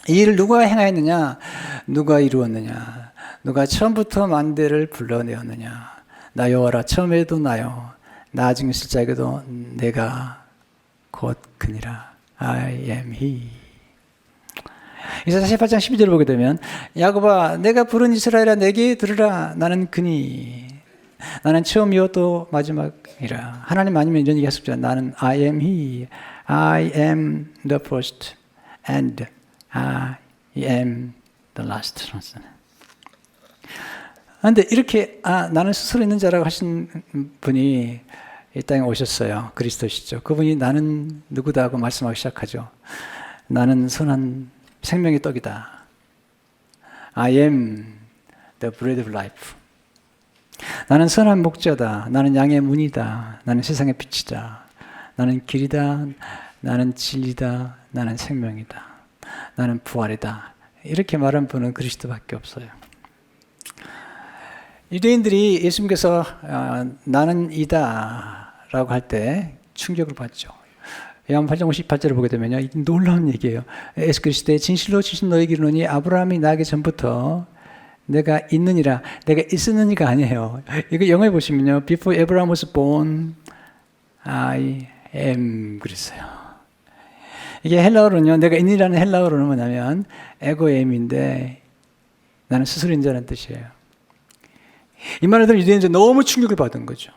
이 일을 누가 행하였느냐? 누가 이루었느냐? 누가 처음부터 만대를 불러내었느냐? 나 여호와라 처음에도 나요. 나중에 있을 자에게도 내가 곧 그니라. I am he. 이사야 48장 12절을 보게 되면 야곱아 내가 부른 이스라엘아 내게 들으라. 나는 그니. 나는 처음이요 또 마지막이라. 하나님 아니면 이런 얘기 했었죠. 나는 I am he. I am the first and I am the last. 그런데 이렇게 나는 스스로 있는 자라고 하신 분이 이 땅에 오셨어요. 그리스도시죠. 그분이 나는 누구다 하고 말씀하기 시작하죠. 나는 선한 생명의 떡이다. I am the bread of life. 나는 선한 목자다. 나는 양의 문이다. 나는 세상의 빛이다. 나는 길이다. 나는 진리다. 나는 생명이다. 나는 부활이다. 이렇게 말한 분은 그리스도밖에 없어요. 유대인들이 예수님께서 나는 이다 라고 할 때 충격을 받죠. 요한 8장 58절을 보게 되면요, 놀라운 얘기예요. 예수 그리스도의 진실로 주신 너에게 이르노니 아브라함이 나기 전부터 내가 있느니라. 내가 있었느니가 아니에요. 이거 영어에 보시면요, Before Abraham was born, I am 그랬어요. 이게 헬라어로는요, 내가 있느니라는 헬라어로는 뭐냐면 에고엠인데 나는 스스로 있는 자라는 뜻이에요. 이 말을 들은 유대인들은 너무 충격을 받은 거죠.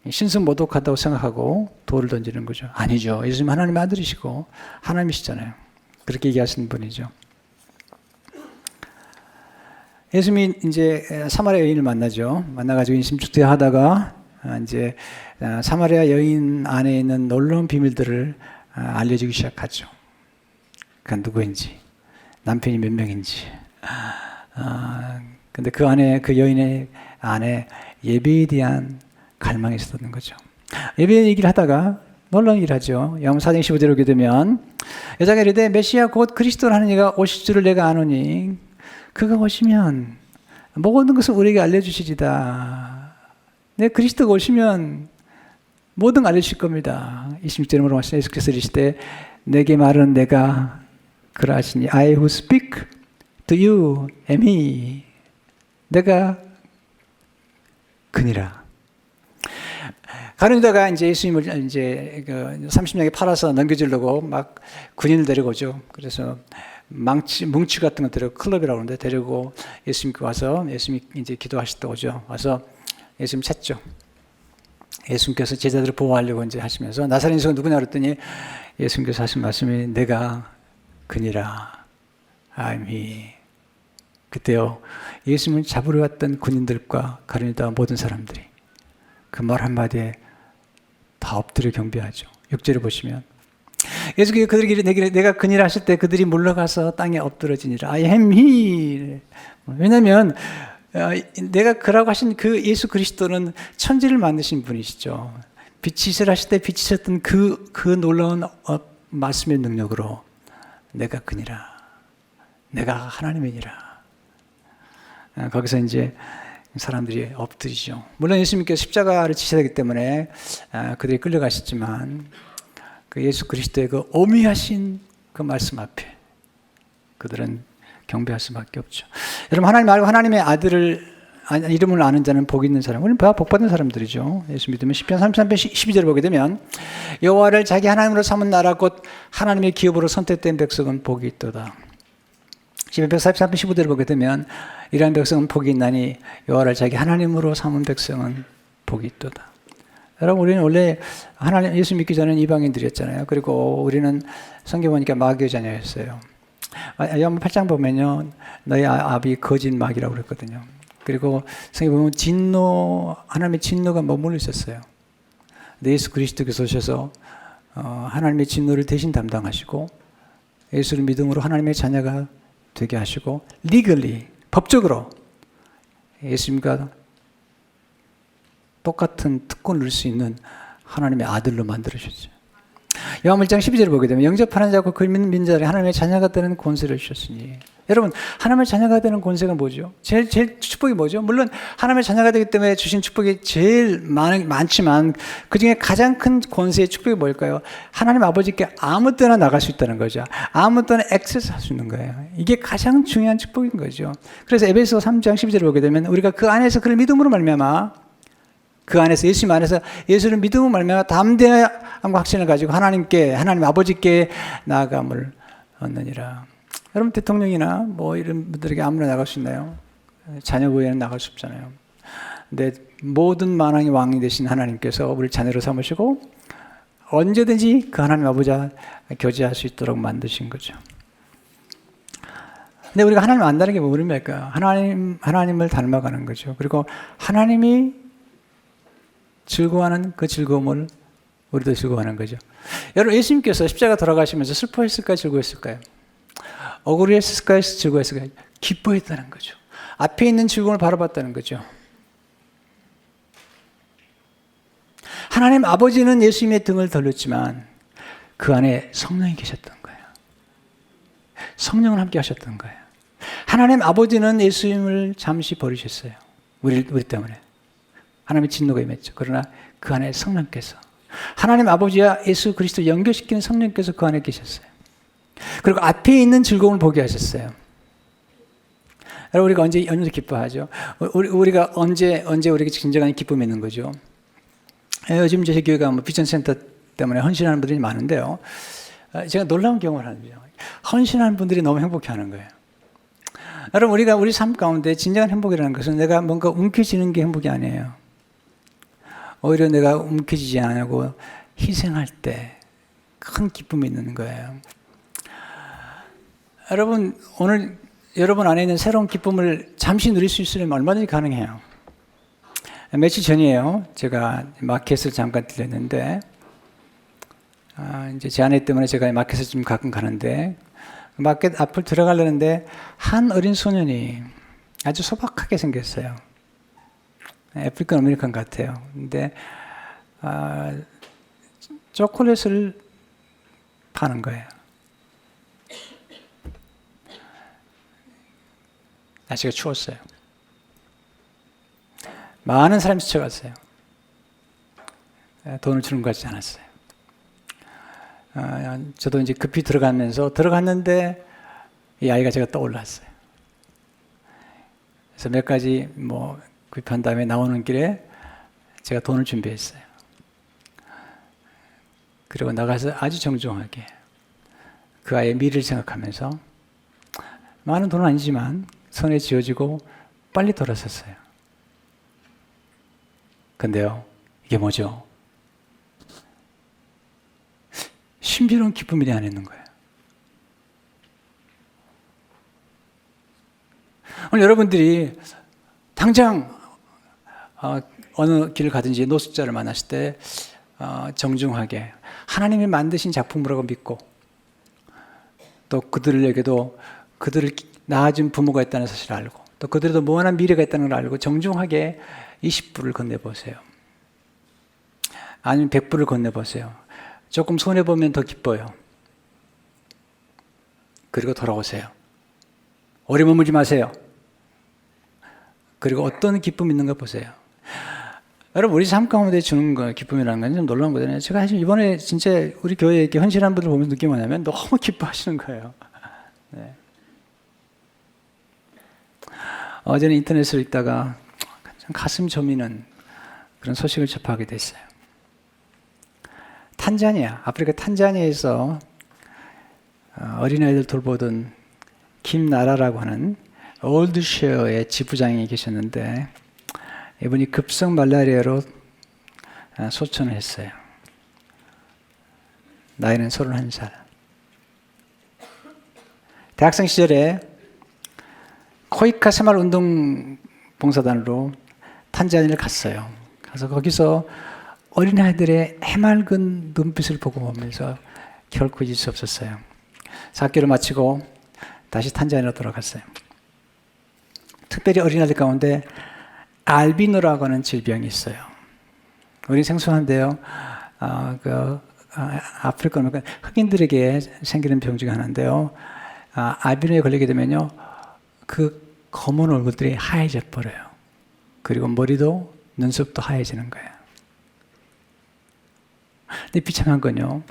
신성 모독하다고 생각하고 돌을 던지는 거죠. 아니죠. 예수님 하나님의 아들이시고 하나님이시잖아요. 그렇게 얘기하시는 분이죠. 예수님이 이제 사마리아 여인을 만나죠. 만나가지고 인심축제 하다가 이제 사마리아 여인 안에 있는 놀라운 비밀들을 알려주기 시작하죠. 그가 누구인지, 남편이 몇 명인지. 근데 그 안에, 그 여인의 안에 예배에 대한 갈망이 있었던 거죠. 예배 얘기를 하다가 놀라운 일을 하죠. 요한 4장 15절에 오게 되면 여자가 이르되 메시아 곧 그리스도라는 이가 오실 줄을 내가 아노니 그가 오시면 모든 것을 우리에게 알려주시리다. 내 그리스도가 오시면 모든 걸 알려주실 겁니다. 26절에 뭐라고 하시나요? 예수께서 이르시되 내게 말은 내가 그러하시니 I who speak to you am he. 내가 그니라. 가룟유다가 이제 예수님을 이제 30명에 팔아서 넘겨주려고 막 군인을 데리고 오죠. 그래서 뭉치 같은 거 데리고 클럽이라고 하는데 데리고 예수님께 와서 예수님이 이제 기도하실 때 오죠. 와서 예수님 찾죠. 예수님께서 제자들을 보호하려고 이제 하시면서 나사렛 예수가 누구냐 그랬더니 예수님께서 하신 말씀이 내가 그니라. I'm he. 그때요. 예수님을 잡으러 왔던 군인들과 가룟유다와 모든 사람들이 그 말 한마디에 다 엎드려 경배하죠. 6절을 보시면 예수께서 그들에게 내가 그니라 하실 때 그들이 물러가서 땅에 엎드러지니라. I am he. 왜냐하면 내가 그라고 하신 그 예수 그리스도는 천지를 만드신 분이시죠. 빛이시라 하실 때 빛이셨던 그 놀라운 말씀의 능력으로 내가 그니라. 내가 하나님이니라. 거기서 이제 사람들이 엎드리죠. 물론 예수님께서 십자가를 지셔야 되기 때문에 그들이 끌려가셨지만 그 예수 그리스도의 그 오미하신 그 말씀 앞에 그들은 경배할 수밖에 없죠. 여러분 하나님 알고 하나님의 아들을 이름을 아는 자는 복이 있는 사람. 우리는 복받은 사람들이죠. 예수 믿으면 시편 33편 12절을 보게 되면 여호와를 자기 하나님으로 삼은 나라 곧 하나님의 기업으로 선택된 백성은 복이 있도다. 시편 143편 15절을 보게 되면 이러한 백성은 복이 있나니 여호와를 자기 하나님으로 삼은 백성은 복이 있도다. 여러분 우리는 원래 하나님 예수 믿기 전에는 이방인들이었잖아요. 그리고 우리는 성경 보니까 마귀의 자녀였어요. 요한 8장 보면요, 너희 아비 거짓 마귀라고 그랬거든요. 그리고 성경 보면 진노, 하나님의 진노가 머물러 있었어요. 근데 예수 그리스도께서 오셔서 하나님의 진노를 대신 담당하시고 예수를 믿음으로 하나님의 자녀가 되게 하시고 legally, 법적으로 예수님과 똑같은 특권을 누릴 수 있는 하나님의 아들로 만들어주셨죠. 요한복음 1장 12절을 보게 되면 영접하는 자고 그 믿는 자들이 하나님의 자녀가 되는 권세를 주셨으니. 여러분, 하나님의 자녀가 되는 권세가 뭐죠? 제일 축복이 뭐죠? 물론 하나님의 자녀가 되기 때문에 주신 축복이 제일 많지만 그 중에 가장 큰 권세의 축복이 뭘까요? 하나님 아버지께 아무 때나 나갈 수 있다는 거죠. 아무 때나 액세스 할 수 있는 거예요. 이게 가장 중요한 축복인 거죠. 그래서 에베소 3장 12절을 보게 되면 우리가 그 안에서 그를 믿음으로 말미암아 그 안에서 예수님 안에서 예수를 믿음으로 말미암아 담대함과 확신을 가지고 하나님 아버지께 나아감을 얻느니라. 여러분, 대통령이나 뭐 이런 분들에게 아무나 나갈 수 있나요? 자녀 외에는 나갈 수 없잖아요. 근데 모든 만왕의 왕이 되신 하나님께서 우리를 자녀로 삼으시고 언제든지 그 하나님 아버지와 교제할 수 있도록 만드신 거죠. 근데 우리가 하나님 안다는 게 뭐입니까? 하나님을 닮아가는 거죠. 그리고 하나님이 즐거워하는 그 즐거움을 우리도 즐거워하는 거죠. 여러분, 예수님께서 십자가 돌아가시면서 슬퍼했을까요? 즐거워했을까요? 억울했을까요? 즐거워했을까요? 기뻐했다는 거죠. 앞에 있는 즐거움을 바라봤다는 거죠. 하나님 아버지는 예수님의 등을 돌렸지만 그 안에 성령이 계셨던 거예요. 성령을 함께 하셨던 거예요. 하나님 아버지는 예수님을 잠시 버리셨어요. 우리 때문에. 하나님의 진노가 임했죠. 그러나 그 안에 성령께서, 하나님 아버지와 예수 그리스도 연결시키는 성령께서 그 안에 계셨어요. 그리고 앞에 있는 즐거움을 보게 하셨어요. 여러분, 우리가 언제 기뻐하죠? 우리가 언제 우리에게 진정한 기쁨이 있는 거죠? 요즘 제 교회가 비전 센터 때문에 헌신하는 분들이 많은데요. 제가 놀라운 경험을 하는 거죠. 헌신하는 분들이 너무 행복해하는 거예요. 여러분, 우리 삶 가운데 진정한 행복이라는 것은 내가 뭔가 움켜쥐는 게 행복이 아니에요. 오히려 내가 움켜쥐지 않고 희생할 때 큰 기쁨이 있는 거예요. 여러분, 오늘 여러분 안에 있는 새로운 기쁨을 잠시 누릴 수 있으면 얼마든지 가능해요. 며칠 전이에요. 제가 마켓을 잠깐 들렸는데, 이제 제 아내 때문에 제가 마켓을 좀 가끔 가는데, 마켓 앞을 들어가려는데 한 어린 소년이 아주 소박하게 생겼어요. 아프리칸 아메리칸 같아요. 근데 초콜릿을 파는 거예요. 날씨가 추웠어요. 많은 사람이 스쳐갔어요. 돈을 주는 것 같지 않았어요. 저도 이제 급히 들어갔는데 이 아이가 제가 떠올랐어요. 그래서 몇 가지 구입한 다음에 나오는 길에 제가 돈을 준비했어요. 그리고 나가서 아주 정중하게 그 아이의 미래를 생각하면서 많은 돈은 아니지만 손에 쥐어지고 빨리 돌아섰어요. 근데요, 이게 뭐죠? 신비로운 기쁨이 내 안에 있는 거예요. 오늘 여러분들이 당장 어느 길을 가든지 노숙자를 만났을 때 정중하게 하나님이 만드신 작품이라고 믿고 또 그들에게도 그들을 낳아준 부모가 있다는 사실을 알고 또 그들에도 무한한 미래가 있다는 걸 알고 정중하게 20불을 건네보세요. 아니면 100불을 건네보세요. 조금 손해보면 더 기뻐요. 그리고 돌아오세요. 오래 머물지 마세요. 그리고 어떤 기쁨이 있는가 보세요. 여러분, 우리 삶 가운데 주는 거, 기쁨이라는 건 좀 놀라운 거잖아요. 제가 사실 이번에 진짜 우리 교회에 이렇게 헌신한 분들 보면서 느낀 게 뭐냐면 너무 기뻐하시는 거예요. 네. 어제는 인터넷을 읽다가 참 가슴 저미는 그런 소식을 접하게 됐어요. 아프리카 탄자니아에서 어린아이들 돌보던 김나라라고 하는 올드쉐어의 지부장이 계셨는데 이분이 급성 말라리아로 소천을 했어요. 나이는 31살. 대학생 시절에 코이카 새마을운동봉사단으로 탄자니아를 갔어요. 가서 거기서 어린아이들의 해맑은 눈빛을 보고 보면서 결코 잊을 수 없었어요. 사학기를 마치고 다시 탄자니아로 돌아갔어요. 특별히 어린아이들 가운데 알비노라고 하는 질병이 있어요. 우리 생소한데요. 아프리카 흑인들에게 생기는 병 중에 하나인데요. 알비노에 걸리게 되면요, 그 검은 얼굴들이 하얘져 버려요. 그리고 머리도 눈썹도 하얘지는 거예요. 근데 비참한 건요,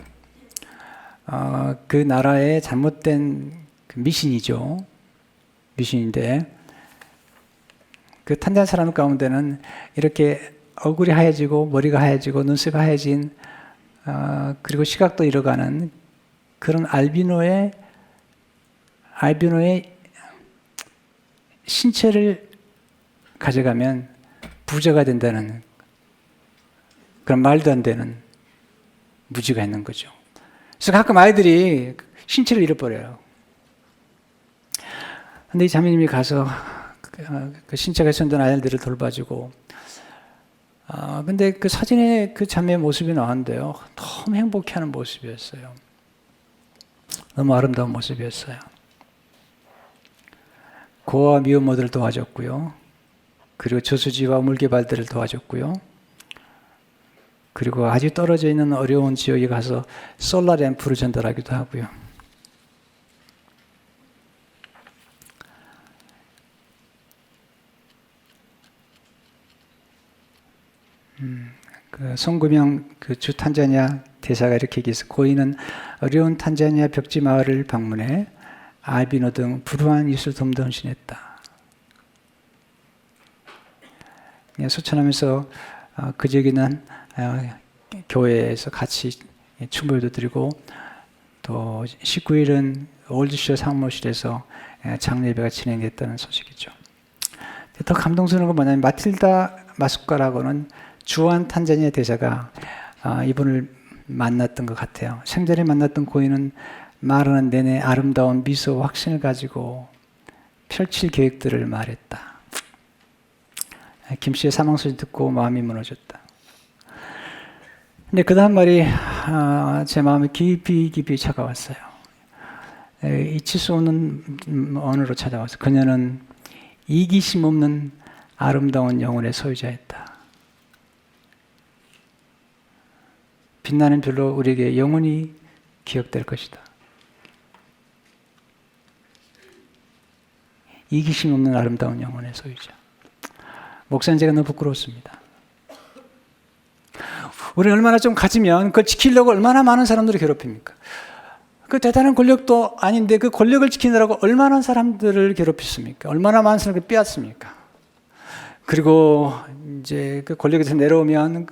그 나라의 잘못된 미신이죠. 미신인데, 그 탄자니아 사람 가운데는 이렇게 얼굴이 하얘지고 머리가 하얘지고 눈썹이 하얘진 그리고 시각도 잃어가는 그런 알비노의 신체를 가져가면 부자가 된다는 그런 말도 안 되는 무지가 있는 거죠. 그래서 가끔 아이들이 신체를 잃어버려요. 근데 이 자매님이 가서 그 신체가 훼손된 아이들을 돌봐주고, 근데 그 사진에 그 자매의 모습이 나왔는데요, 너무 행복해하는 모습이었어요. 너무 아름다운 모습이었어요. 고아와 미혼모들을 도와줬고요. 그리고 저수지와 물개발들을 도와줬고요. 그리고 아주 떨어져 있는 어려운 지역에 가서 솔라 램프를 전달하기도 하고요. 그 송금영 그 주 탄자니아 대사가 이렇게 얘기했어요. 고인은 어려운 탄자니아 벽지 마을을 방문해 알비노 등 불우한 이웃을 돕다 헌신했다. 소천하면서 그 지역에 있는 교회에서 같이 충불도 드리고, 또 19일은 올드쇼 사무실에서 장례배가 진행됐다는 소식이죠. 더 감동스러운 건 뭐냐면 마틸다 마스카라고는 주한 탄자니아 대사가 이분을 만났던 것 같아요. 생전에 만났던 고인은 말하는 내내 아름다운 미소와 확신을 가지고 펼칠 계획들을 말했다. 김 씨의 사망 소식 듣고 마음이 무너졌다. 근데 그 다음 말이 제 마음에 깊이 차가웠어요. 잊힐 수 없는 언어로 찾아와서 그녀는 이기심 없는 아름다운 영혼의 소유자였다. 빛나는 별로 우리에게 영원히 기억될 것이다. 이기심 없는 아름다운 영혼의 소유자. 목사님, 제가 너무 부끄럽습니다. 우리 얼마나 좀 가지면 그걸 지키려고 얼마나 많은 사람들을 괴롭힙니까? 그 대단한 권력도 아닌데 그 권력을 지키느라고 얼마나 사람들을 괴롭혔습니까? 얼마나 많은 사람을 빼앗습니까? 그리고 이제 그 권력에서 내려오면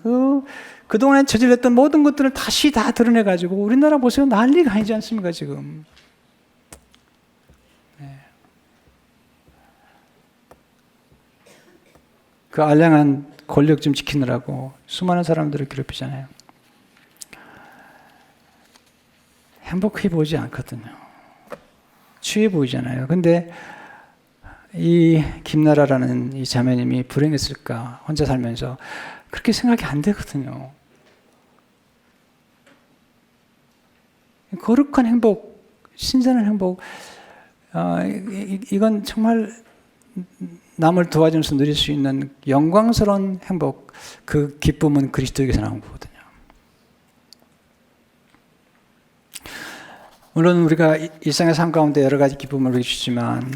그동안에 저질렀던 모든 것들을 다시 다 드러내가지고 우리나라 보세요. 난리가 아니지 않습니까, 지금? 네. 그 알량한 권력 좀 지키느라고 수많은 사람들을 괴롭히잖아요. 행복해 보이지 않거든요. 취해 보이잖아요. 근데 이 김나라라는 이 자매님이 불행했을까? 혼자 살면서 그렇게 생각이 안 되거든요. 거룩한 행복, 신선한 행복, 이건 정말 남을 도와주면서 누릴 수 있는 영광스러운 행복, 그 기쁨은 그리스도에게서 나온 거거든요. 물론 우리가 일상의 삶 가운데 여러 가지 기쁨을 누리시지만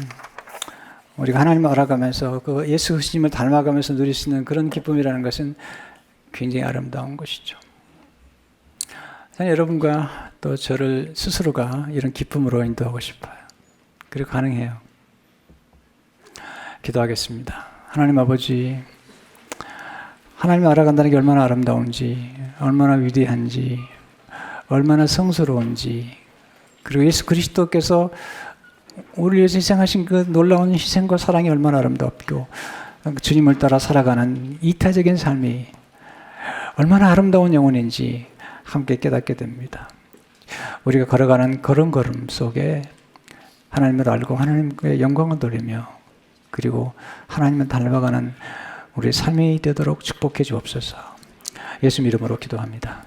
우리가 하나님을 알아가면서 그 예수 그리스도님을 닮아가면서 누릴 수 있는 그런 기쁨이라는 것은 굉장히 아름다운 것이죠. 저는 여러분과 또 저를 스스로가 이런 기쁨으로 인도하고 싶어요. 그리고 가능해요. 기도하겠습니다. 하나님 아버지, 하나님을 알아간다는 게 얼마나 아름다운지, 얼마나 위대한지, 얼마나 성스러운지, 그리고 예수 그리스도께서 우리를 위해서 희생하신 그 놀라운 희생과 사랑이 얼마나 아름답고 주님을 따라 살아가는 이타적인 삶이 얼마나 아름다운 영혼인지 함께 깨닫게 됩니다. 우리가 걸어가는 걸음걸음 속에 하나님을 알고 하나님께 영광을 돌리며 그리고 하나님을 닮아가는 우리 삶이 되도록 축복해 주옵소서. 예수 이름으로 기도합니다.